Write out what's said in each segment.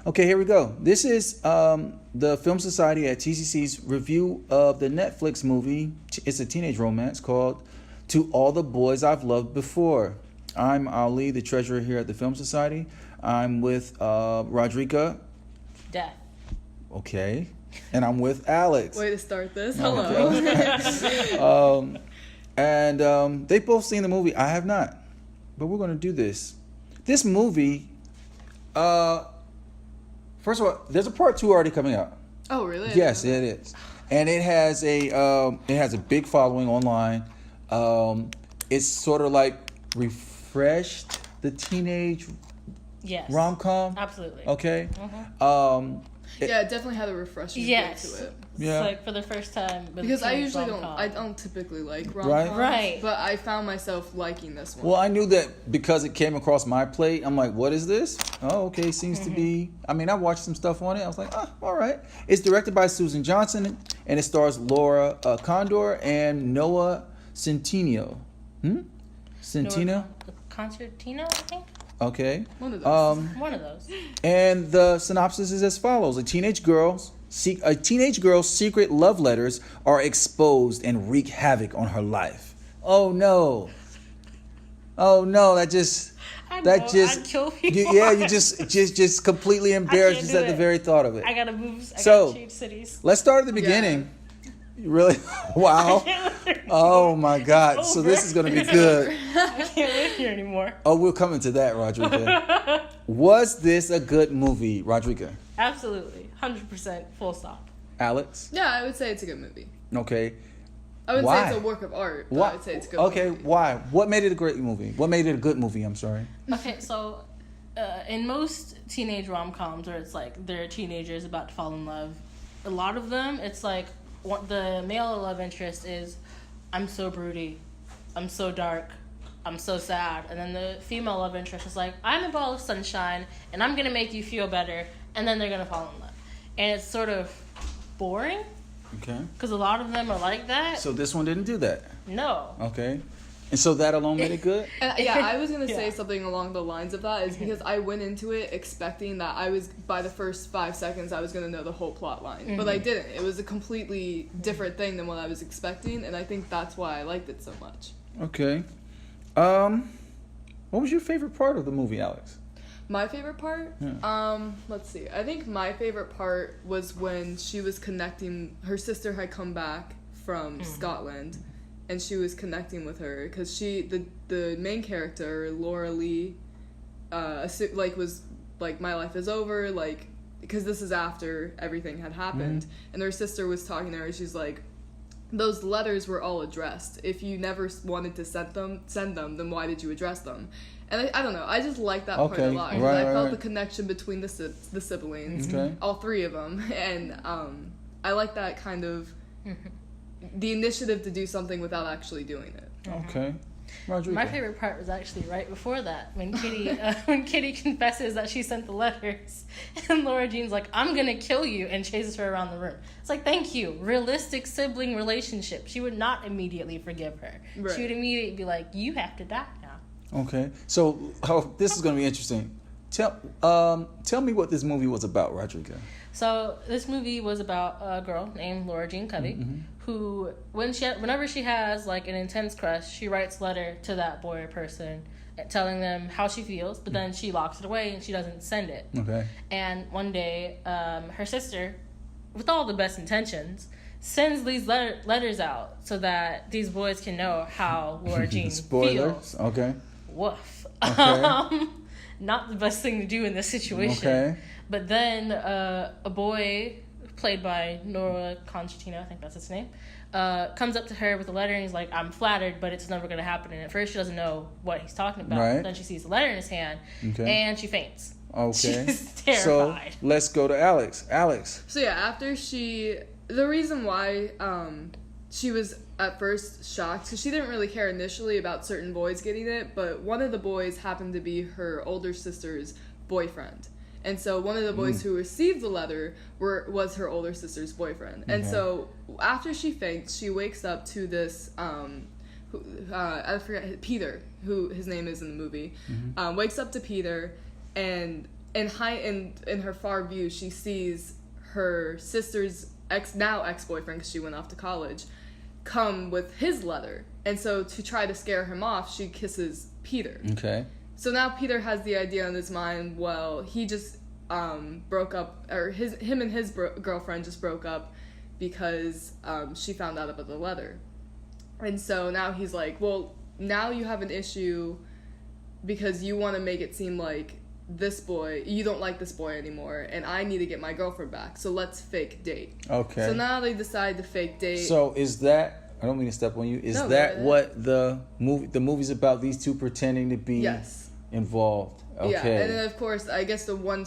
Okay, here we go. This is the Film Society at TCC's review of the Netflix movie. It's a teenage romance called To All the Boys I've Loved Before. I'm Ali, the treasurer here at the Film Society. I'm with Rodricka. Death. Okay. And I'm with Alex. Way to start this. Hello. And they've both seen the movie. I have not. But we're going to do this. This movie, first of all, there's a part 2 already coming out. Oh, really? Yes, it is. And it has a big following online. It's sort of like refreshed the teenage rom-com. Absolutely. Okay. Mm-hmm. It definitely had a refreshing feel to it. Yeah. It's like for the first time. Because I usually don't typically like rom-coms. Right. But I found myself liking this one. Well, I knew that because it came across my plate. I'm like, what is this? Oh, okay. Seems to be. I mean, I watched some stuff on it. I was like, all right. It's directed by Susan Johnson, and it stars Laura Condor and Noah Centineo. Centineo? Concertino, I think. Okay. One of those. One of those. And the synopsis is as follows: a teenage girl's secret love letters are exposed and wreak havoc on her life. Oh no! That just I'd kill people. you just completely embarrassed just at the very thought of it. I gotta move. I gotta change cities. Let's start at the beginning. Really? Wow. Oh my God. So this is gonna be good. I can't live here anymore. Oh, we're coming to that, Rodricka. Was this a good movie, Rodricka? Absolutely. 100% full stop. Alex? Yeah, I would say it's a good movie. Okay. I wouldn't say it's a work of art, but I would say it's a good movie. Okay, why? What made it a great movie? What made it a good movie? I'm sorry. Okay, so in most teenage rom-coms where it's like they're teenagers about to fall in love, a lot of them, it's like the male love interest is, I'm so broody, I'm so dark, I'm so sad. And then the female love interest is like, I'm a ball of sunshine and I'm going to make you feel better. And then they're going to fall in love. And it's sort of boring. Okay. Because a lot of them are like that. So this one didn't do that? No. Okay. And so that alone made it good? I was going to say something along the lines of that is because I went into it expecting that by the first 5 seconds, I was going to know the whole plot line. Mm-hmm. But I didn't. It was a completely different thing than what I was expecting, and I think that's why I liked it so much. Okay. What was your favorite part of the movie, Alex? My favorite part? Yeah. Let's see. I think my favorite part was when she was connecting. Her sister had come back from Scotland, and she was connecting with her because the main character, Laura Lee, was like, my life is over, like, because this is after everything had happened, and her sister was talking to her. She's like, those letters were all addressed. If you never wanted to send them, then why did you address them? And I don't know. I just like that part a lot. I felt the connection between the siblings, all 3 of them, and I like that kind of the initiative to do something without actually doing it. Okay. Rodricka. My favorite part was actually right before that, when Kitty confesses that she sent the letters, and Laura Jean's like, I'm gonna kill you, and chases her around the room. It's like, thank you. Realistic sibling relationship. She would not immediately forgive her. Right. She would immediately be like, you have to die now. Okay. So this is gonna be interesting. Tell me what this movie was about, Rodricka. So this movie was about a girl named Laura Jean Covey, who, whenever she has like an intense crush, she writes a letter to that boy or person telling them how she feels, but then she locks it away and she doesn't send it. Okay. And one day, her sister, with all the best intentions, sends these letters out so that these boys can know how Laura Jean feels. Okay. Woof. Okay. Not the best thing to do in this situation. Okay. But then a boy, played by Noah Constantino, I think that's his name, comes up to her with a letter and he's like, I'm flattered, but it's never going to happen. And at first she doesn't know what he's talking about. Right. Then she sees the letter in his hand and she faints. Okay. She's terrified. So let's go to Alex. So yeah, after the reason why she was at first shocked, because she didn't really care initially about certain boys getting it, but one of the boys happened to be her older sister's boyfriend. And so one of the boys who received the letter was her older sister's boyfriend. And so after she faints, she wakes up to this, I forget, Peter, who his name is in the movie, wakes up to Peter, and in her far view, she sees her sister's ex-boyfriend, because she went off to college, come with his letter. And so to try to scare him off, she kisses Peter. Okay. So now Peter has the idea in his mind, well, he just broke up, or him and his girlfriend just broke up because she found out about the letter. And so now he's like, well, now you have an issue because you want to make it seem like you don't like this boy anymore, and I need to get my girlfriend back, so let's fake date. Okay. So now they decide to fake date. So is that, I don't mean to step on you, is that what the movie's about, these two pretending to be involved? Okay. Yeah, and then of course, I guess the one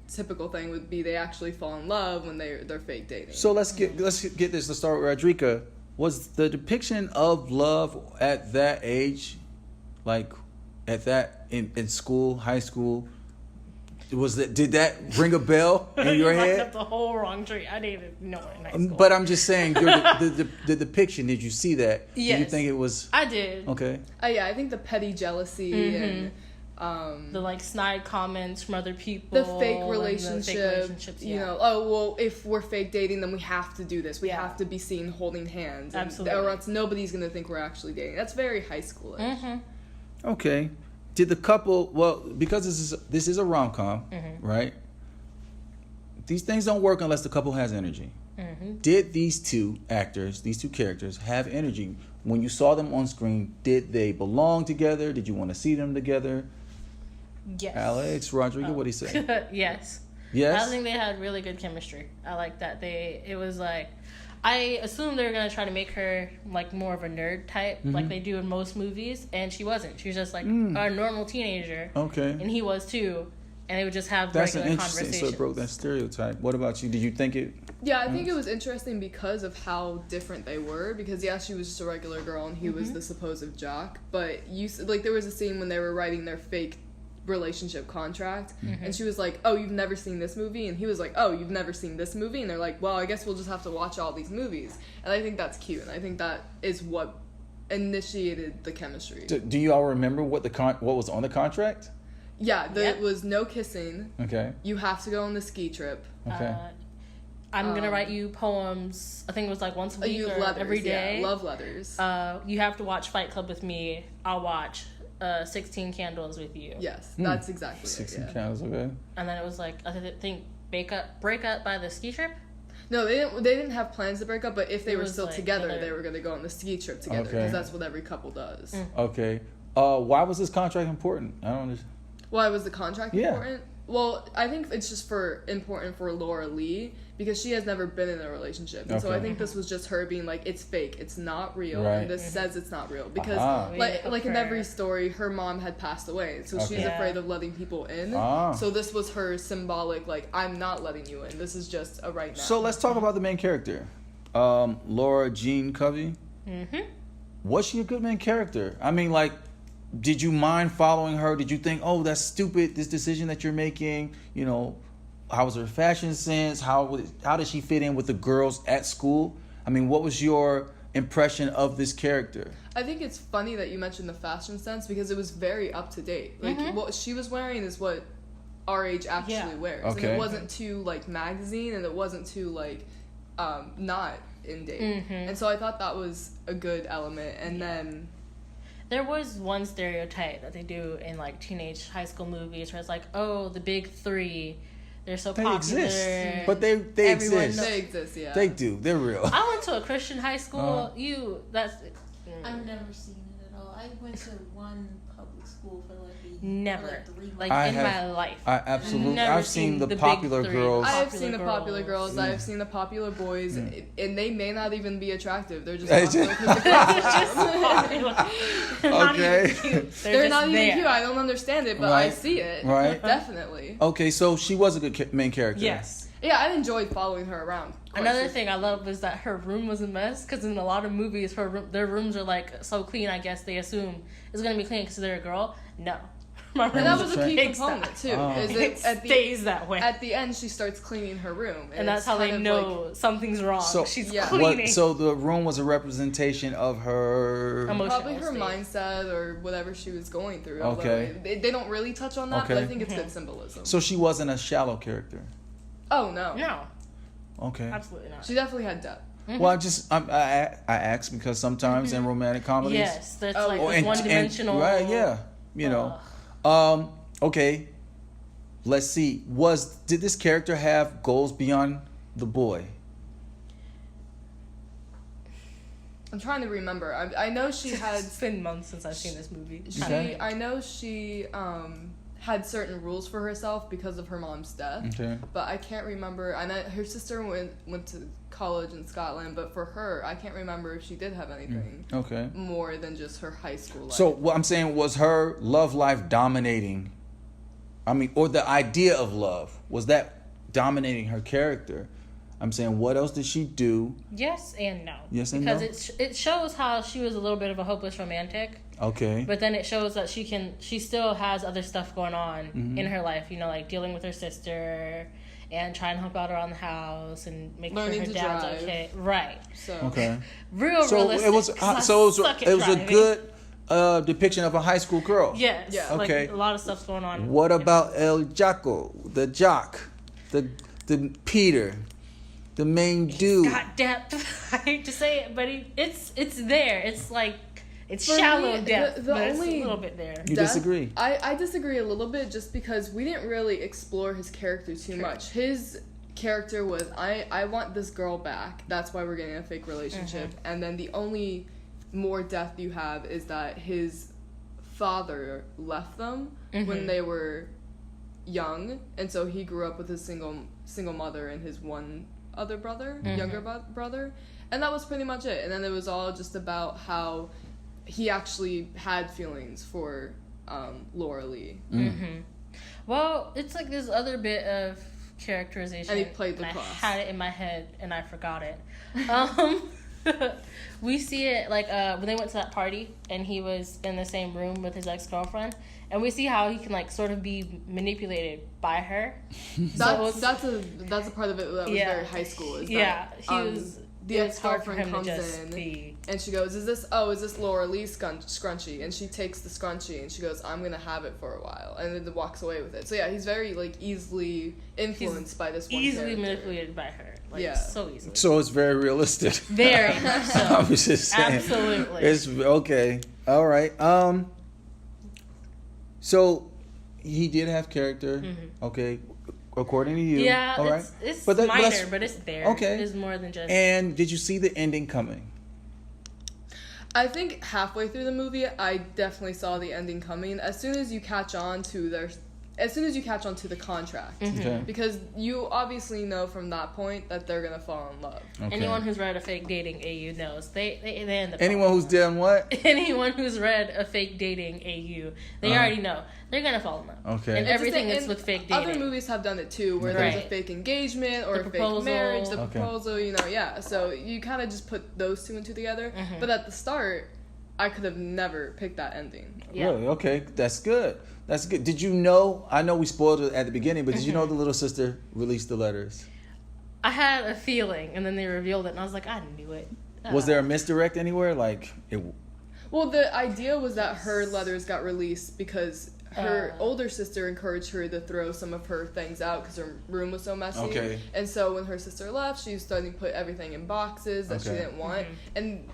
typical thing would be they actually fall in love when they're fake dating. So let's get this. Let's start with Rodricka. Was the depiction of love at that age, like at that in school, high school, did that ring a bell in your head? Up the whole wrong tree. I didn't even know it in high school. But I'm just saying, the depiction. Did you see that? Yes. Did you think it was? I did. Okay. Yeah, I think the petty jealousy and the like snide comments from other people, the fake relationships, yeah. You know, oh well, if we're fake dating, then we have to do this. We have to be seen holding hands, absolutely, or else nobody's gonna think we're actually dating. That's very high schoolish. Mm-hmm. Okay. Did the couple? Well, because this is a rom-com, right? These things don't work unless the couple has energy. Mm-hmm. Did these two characters, have energy when you saw them on screen? Did they belong together? Did you want to see them together? Yes. Alex, Rodricka, what do you say? Yes. Yes. I think they had really good chemistry. I like that. It was like, I assumed they were gonna try to make her like more of a nerd type, like they do in most movies, and she wasn't. She was just like a normal teenager. Okay. And he was too, and they would just have That's regular an interesting. conversations. So it broke that stereotype. What about you? Did you think it? Yeah, I think it was interesting because of how different they were. Because she was just a regular girl, and he was the supposed jock. But there was a scene when they were writing their fake relationship contract, and she was like, oh, you've never seen this movie, and he was like, oh, you've never seen this movie, and they're like, well, I guess we'll just have to watch all these movies. And I think that's cute, and I think that is what initiated the chemistry. Do you all remember what was on the contract? Yeah, it was no kissing. Okay. You have to go on the ski trip. Okay. I'm gonna write you poems. I think it was like once a week or letters, every day. Yeah, love letters. You have to watch Fight Club with me. I'll watch 16 Candles with you. Yes, that's exactly 16 it. Yeah. Candles, okay. And then it was like, I think break up by the ski trip. No, they didn't have plans to break up, but if they were still like together, they were going to go on the ski trip together, because that's what every couple does. Okay. Why was this contract important? I don't understand. Why was the contract important? Well, I think it's just important for Laura Lee, because she has never been in a relationship. And so I think this was just her being like, it's fake, it's not real, and this says it's not real. Because, like in every story, her mom had passed away, so she's afraid of letting people in. So this was her symbolic, like, I'm not letting you in. This is just a right now. So let's talk about the main character. Laura Jean Covey. Was she a good main character? I mean, like, did you mind following her? Did you think, oh, that's stupid, this decision that you're making? You know, how was her fashion sense? How did she fit in with the girls at school? I mean, what was your impression of this character? I think it's funny that you mentioned the fashion sense, because it was very up to date. Like, what she was wearing is what our age actually wears. Okay. And it wasn't too, like, magazine, and it wasn't too, like, not in date. And so I thought that was a good element. And then there was one stereotype that they do in like teenage high school movies where it's like, oh, the big three, they're so popular. They exist, but they exist. They exist, yeah. They do. They're real. I went to a Christian high school. I've never seen it at all. I went to one public school for like never, 3 months. like in my life. I absolutely. Never I've seen the popular girls. I've seen the popular girls. I've seen the popular boys, and they may not even be attractive. They're just popular because Okay. They're not even cute. I don't understand it, but I see it. Right. Definitely. Okay, so she was a good main character. Yes. Yeah, I enjoyed following her around. Another thing I love was that her room was a mess, because in a lot of movies, their rooms are like so clean. I guess they assume it's gonna be clean because they're a girl. No, My And room that was a key pigsty. component too. Oh. Is It at stays that way. At the end, she starts cleaning her room, and that's it's how kind they of know like, something's wrong. So- She's Yeah. cleaning. So the room was a representation of her. Emotional probably her state. mindset or whatever she was going through. Okay. Although they don't really touch on that, but Okay. I think it's good symbolism. So she wasn't a shallow character. Oh no, No, Okay. absolutely not. she definitely had depth. Well, I ask because sometimes in romantic comedies. Yes, that's Oh, like oh, this one-dimensional. Right. Yeah. You know. Okay. Let's see. Did this character have goals beyond the boy? I'm trying to remember. I know she had. It's been months since I've seen this movie. Okay. I know she had certain rules for herself because of her mom's death. Okay. But I can't remember. I know her sister went to college in Scotland, but for her, I can't remember if she did have anything Okay. more than just her high school life. So what I'm saying was her love life dominating. I mean, or the idea of love, was that dominating her character? I'm saying, what else did she do? Yes and no. Yes and because no? it shows how she was a little bit of a hopeless romantic, Okay. but then it shows that she still has other stuff going on in her life. You know, like dealing with her sister and trying to help out around the house and making Learning sure her to dad's drive. okay. Right. So Okay. Real So realistic. it was. 'cause I So suck at it was a driving. good depiction of a high school girl. Yes. Yeah. Okay. Like a lot of stuff's going on. What about El Jaco, the jock, the Peter, the main dude? Got depth. I hate to say it, but it's there. It's like it's For shallow me, depth, the but it's a only little bit there. You Death- disagree? I disagree a little bit just because we didn't really explore his character too True. much. His character was I want this girl back. That's why we're getting a fake relationship. And then the only more depth you have is that his father left them when they were young, and so he grew up with his single mother and his one other brother, younger brother, and that was pretty much it. And then it was all just about how he actually had feelings for Laura Lee. Well, it's like this other bit of characterization. And he played the and class. I had it in my head and I forgot it. We see it like when they went to that party and he was in the same room with his ex-girlfriend, and we see how he can like sort of be manipulated by her. That's a part of it that was very high school. Is that, he was. the It was hard for ex-girlfriend him to comes just in be. and she goes, is this Laura Lee's scrunchie? And she takes the scrunchie and she goes, I'm gonna have it for a while, and then walks away with it. So yeah, he's very like easily influenced by this one Easily character. manipulated by her. Like, Yeah. so easily. So it's very realistic. Very much so. I was just saying. Absolutely. It's okay. All right. So he did have character. Okay. According to you. Yeah, All right. it's But minor, let's- but it's there. Okay. It's more than just. And did you see the ending coming? I think halfway through the movie, I definitely saw the ending coming. As soon as you catch on to the contract, Okay. because you obviously know from that point that they're gonna fall in love. Okay. Anyone who's read a fake dating AU knows they end up. Anyone who's done what? Anyone who's read a fake dating AU, they already know they're gonna fall in love. Okay. And It's everything just that's like- with fake Other dating. movies have done it too, where there's a Right. fake engagement or The a proposal. fake marriage, the Okay. proposal, yeah. So you kind of just put those two and two together. But at the start, I could have never picked that ending. Yeah. Really? Okay. That's good. That's good. Did you know? I know we spoiled it at the beginning, but did you know the little sister released the letters? I had a feeling, and then they revealed it, and I was like, I knew it. Was there a misdirect anywhere? Like it? Well, the idea was that her letters got released because her older sister encouraged her to throw some of her things out because her room was so messy. Okay. And so when her sister left, she was starting to put everything in boxes that she Okay. didn't want. And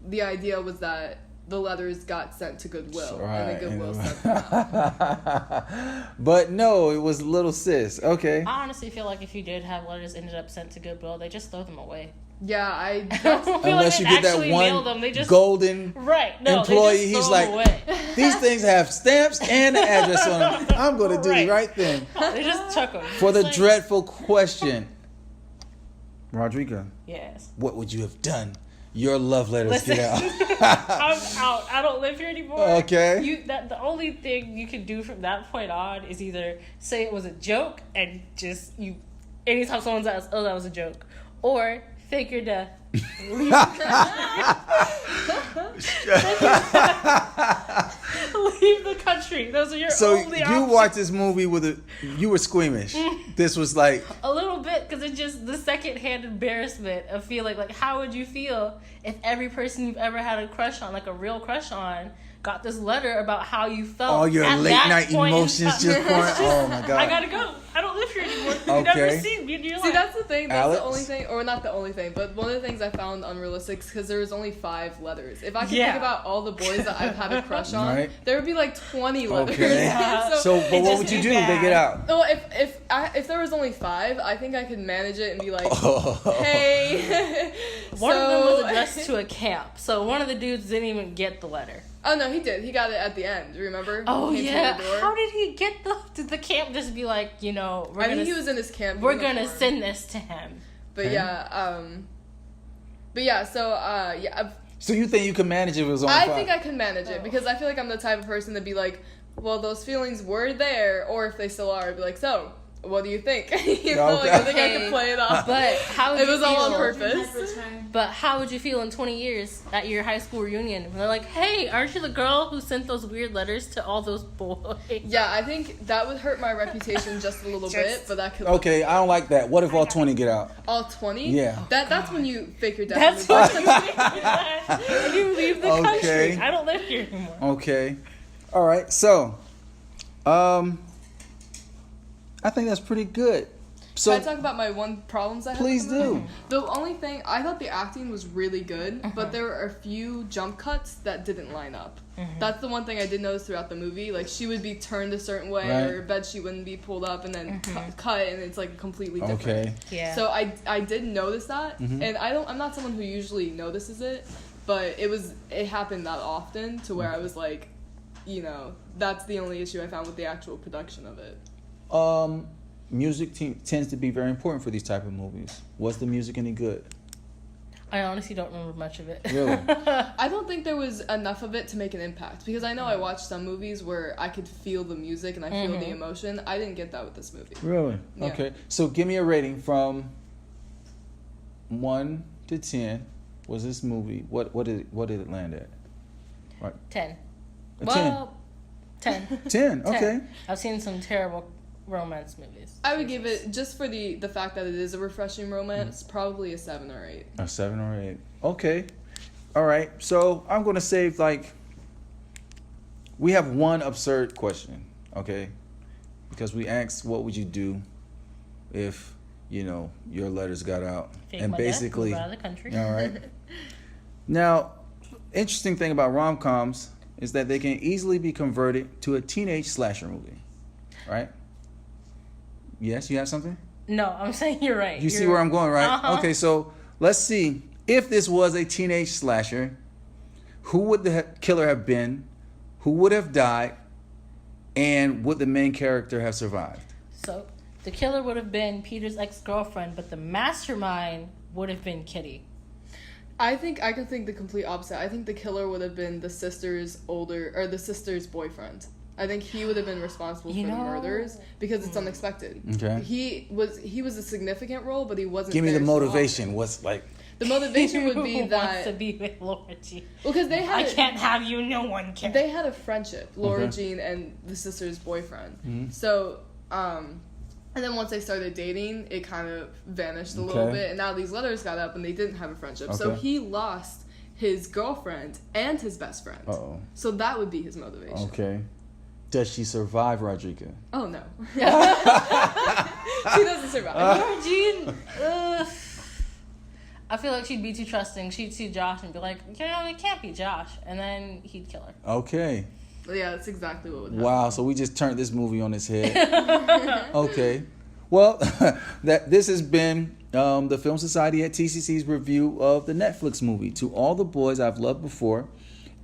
the idea was that the letters got sent to Goodwill, and then Goodwill sent them out. But no, it was little sis. Okay. I honestly feel like if you did have letters ended up sent to Goodwill, they just throw them away. Yeah, I don't feel Unless like you they get that actually mail them. one They just golden right. No, employee, they he's just throw like, them away. these things have stamps and an address on them. I'm going to do the Right. right thing. They just chuck them. For the It's like- dreadful question, Rodricka, Yes. what would you have done? Your love letters Listen, get out. I'm out. I don't live here anymore. Okay. The only thing you can do from that point on is either say it was a joke and just anytime someone says, "Oh, that was a joke," or fake your death. leave the country. Those are your only you options. watched this movie you were squeamish. This was like a little bit, because it's just the secondhand embarrassment of feeling like, how would you feel if every person you've ever had a crush on, like a real crush on, got this letter about how you felt? all your at late that night point in emotions time. just pouring. Oh my god! I gotta go. I don't live here anymore. You've Okay. never seen me in your See, life. that's the thing. That's Alex? the only thing, or not the only thing, but one of the things I found unrealistic because there was only 5 letters. If I could Yeah. think about all the boys that I've had a crush on, Right. there would be like 20 letters. Okay. So, but It what just would you be do? bad. They get out. Well, if there was only 5, I think I could manage it and be like, Oh. hey. One of them was addressed to a camp, so one of the dudes didn't even get the letter. Oh no, he did. He got it at the end. Remember? Oh He came to yeah. the door. How did he get Did the camp just be like, I think he was in his camp. we're gonna uniform. send this to him? But Okay. yeah, so yeah. So you think you can manage if it was on I fire? think I can manage it because I feel like I'm the type of person to be like, well, those feelings were there, or if they still are, I'd be like, so, what do you think? You know, like, I think I can play it off. But how would It you was all on feel- purpose. But how would you feel in 20 years at your high school reunion when they're like, hey, aren't you the girl who sent those weird letters to all those boys? Yeah, I think that would hurt my reputation just a little bit, but that could Okay, I don't like that. What if all 20 get out? all 20. Yeah. That's when you fake your death. That's what you do. You leave the Okay. country. I don't live here anymore. Okay. All right. So, I think that's pretty good. So, Can I talk about my one problems I had? please with the movie? do. The only thing I thought the acting was really good, but there were a few jump cuts that didn't line up. That's the one thing I did notice throughout the movie. Like she would be turned a certain way, Right. or her bed sheet wouldn't be pulled up, and then cut, and it's like completely different. Okay. Yeah. So I did notice that, and I'm not someone who usually notices it, but it happened that often to where I was like, that's the only issue I found with the actual production of it. Music tends to be very important for these type of movies. Was the music any good? I honestly don't remember much of it. Really? I don't think there was enough of it to make an impact because I know I watched some movies where I could feel the music and I feel the emotion. I didn't get that with this movie. Really? Yeah. Okay. So give me a rating from 1 to 10. Was this movie what did it land at? 10. A Well, 10. 10. Okay. 10. I've seen some terrible romance movies. I would give it, just for the fact that it is a refreshing romance, probably a 7 or 8. A 7 or 8. Okay. All right. So I'm gonna save we have one absurd question, okay? Because we asked, what would you do if your letters got out? Fake And my death, basically, move out of the country. all right. Now, interesting thing about rom-coms is that they can easily be converted to a teenage slasher movie, right? Yes, you have something? No, I'm saying you're right. You see where I'm going, right? Uh-huh. Okay, so let's see. If this was a teenage slasher, who would the killer have been? Who would have died? And would the main character have survived? So the killer would have been Peter's ex-girlfriend, but the mastermind would have been Kitty. I think I can think the complete opposite. I think the killer would have been the sister's boyfriend. I think he would have been responsible for the murders because it's unexpected. Okay. He was a significant role, but he wasn't. Give me the there so motivation. often. What's The motivation would be Who that wants to be with Laura Jean? because they I had can't have you. No one can. they had a friendship, Laura Okay. Jean and the sister's boyfriend. Mm-hmm. So, and then once they started dating, it kind of vanished a little Okay. bit, and now these letters got up, and they didn't have a friendship. So Okay. he lost his girlfriend and his best friend. Uh-oh. So that would be his motivation. Okay. Does she survive, Rodricka? Oh no, she doesn't survive. Laura Jean. I feel like she'd be too trusting. She'd see Josh and be like, it can't be Josh, and then he'd kill her. Okay. Yeah, that's exactly what would happen. Wow, so we just turned this movie on its head. Okay. Well, this has been the Film Society at TCC's review of the Netflix movie, To All the Boys I've Loved Before.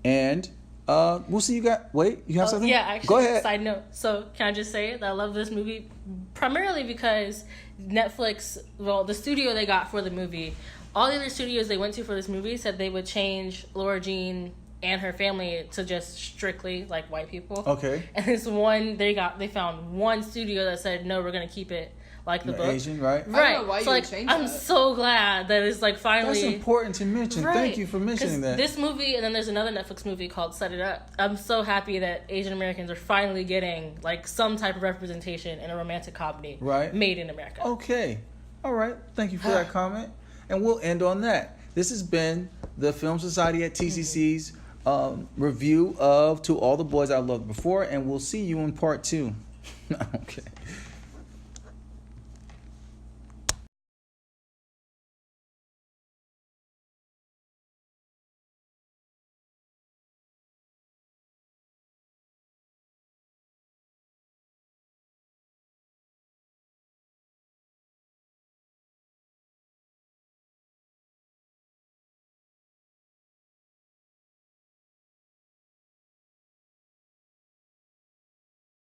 And we'll see you guys. Wait, you have something? Yeah, actually, Go ahead. side note. So, can I just say that I love this movie primarily because Netflix, the studio they got for the movie, all the other studios they went to for this movie said they would change Laura Jean and her family to just strictly like white people. Okay. And this one, they found one studio that said, no, we're going to keep it like the book. Asian, right? I Right. don't know why so you would like, change I'm that. so glad that it's like finally. That's important to mention. Right. Thank you for mentioning 'Cause that. This movie, and then there's another Netflix movie called Set It Up. I'm so happy that Asian Americans are finally getting like some type of representation in a romantic comedy Right. made in America. Okay. All right. Thank you for that comment. And we'll end on that. This has been the Film Society at TCC's review of To All the Boys I Loved Before, and we'll see you in part 2. Okay.